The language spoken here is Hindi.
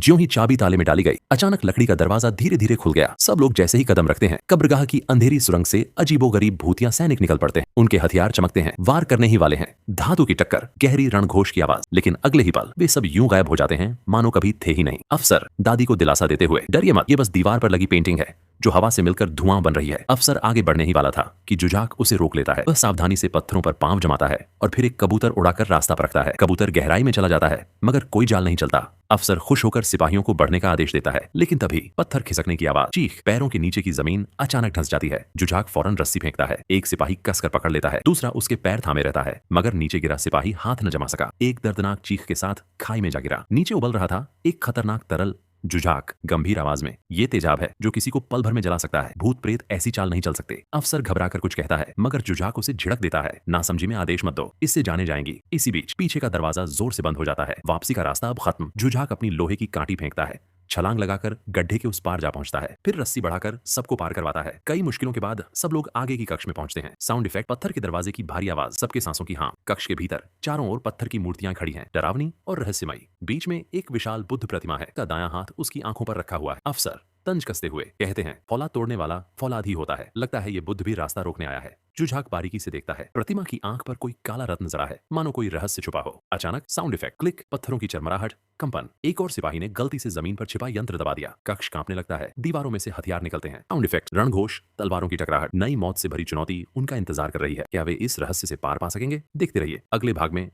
ज्यों ही चाबी ताले में डाली गई, अचानक लकड़ी का दरवाजा धीरे धीरे खुल गया। सब लोग जैसे ही कदम रखते हैं, कब्रगाह की अंधेरी सुरंग से अजीबोगरीब भूतिया सैनिक निकल पड़ते हैं। उनके हथियार चमकते हैं, वार करने ही वाले हैं। धातु की टक्कर, गहरी रणघोष की आवाज, लेकिन अगले ही पल वे सब यूं गायब हो जाते हैं मानो कभी थे ही नहीं। अफसर दादी को दिलासा देते हुए, डरिए मत, ये बस दीवार पर लगी पेंटिंग है जो हवा से मिलकर धुआं बन रही है। अफसर आगे बढ़ने ही वाला था कि जुझाक उसे रोक लेता है। वह सावधानी से पत्थरों पर पांव जमाता है और फिर एक कबूतर उड़ाकर रास्ता पर रखता है। कबूतर गहराई में चला जाता है, मगर कोई जाल नहीं चलता। अफसर खुश होकर सिपाहियों को बढ़ने का आदेश देता है, लेकिन तभी पत्थर खिसकने की आवाज, चीख, पैरों के नीचे की जमीन अचानक धंस जाती है। जुझाक फौरन रस्सी फेंकता है। एक सिपाही कसकर पकड़ लेता है, दूसरा उसके पैर थामे रहता है, मगर नीचे गिरा सिपाही हाथ न जमा सका। एक दर्दनाक चीख के साथ खाई में जा गिरा। नीचे उबल रहा था एक खतरनाक तरल। जुझाक गंभीर आवाज में, ये तेजाब है जो किसी को पल भर में जला सकता है। भूत प्रेत ऐसी चाल नहीं चल सकते। अफसर घबराकर कुछ कहता है, मगर जुझाक उसे झिड़क देता है, नासमझी में आदेश मत दो, इससे जाने जाएंगी। इसी बीच पीछे का दरवाजा जोर से बंद हो जाता है। वापसी का रास्ता अब खत्म। जुझाक अपनी लोहे की कांटी फेंकता है, छलांग लगाकर गड्ढे के उस पार जा पहुंचता है, फिर रस्सी बढ़ाकर सबको पार करवाता है। कई मुश्किलों के बाद सब लोग आगे की कक्ष में पहुंचते हैं। साउंड इफेक्ट, पत्थर के दरवाजे की भारी आवाज, सबके सांसों की हाँ। कक्ष के भीतर चारों ओर पत्थर की मूर्तियां खड़ी हैं, डरावनी और रहस्यमयी। बीच में एक विशाल बुद्ध प्रतिमा है, का दायां हाथ उसकी आंखों पर रखा हुआ है। अफसर तंज कसते हुए कहते हैं, फौलाद तोड़ने वाला फौलाद ही होता है। लगता है ये बुद्ध भी रास्ता रोकने आया है। जुझाक बारीकी से देखता है, प्रतिमा की आंख पर कोई काला रत्न जड़ा है, मानो कोई रहस्य छुपा हो। अचानक साउंड इफेक्ट, क्लिक, पत्थरों की चरमराहट, कंपन। एक और सिपाही ने गलती से जमीन पर छिपा यंत्र दबा दिया। कक्ष कांपने लगता है, दीवारों में से हथियार निकलते हैं। साउंड इफेक्ट, रणघोष, तलवारों की टकराहट। नई मौत से भरी चुनौती उनका इंतजार कर रही है। क्या वे इस रहस्य से पार पा सकेंगे? देखते रहिए अगले भाग में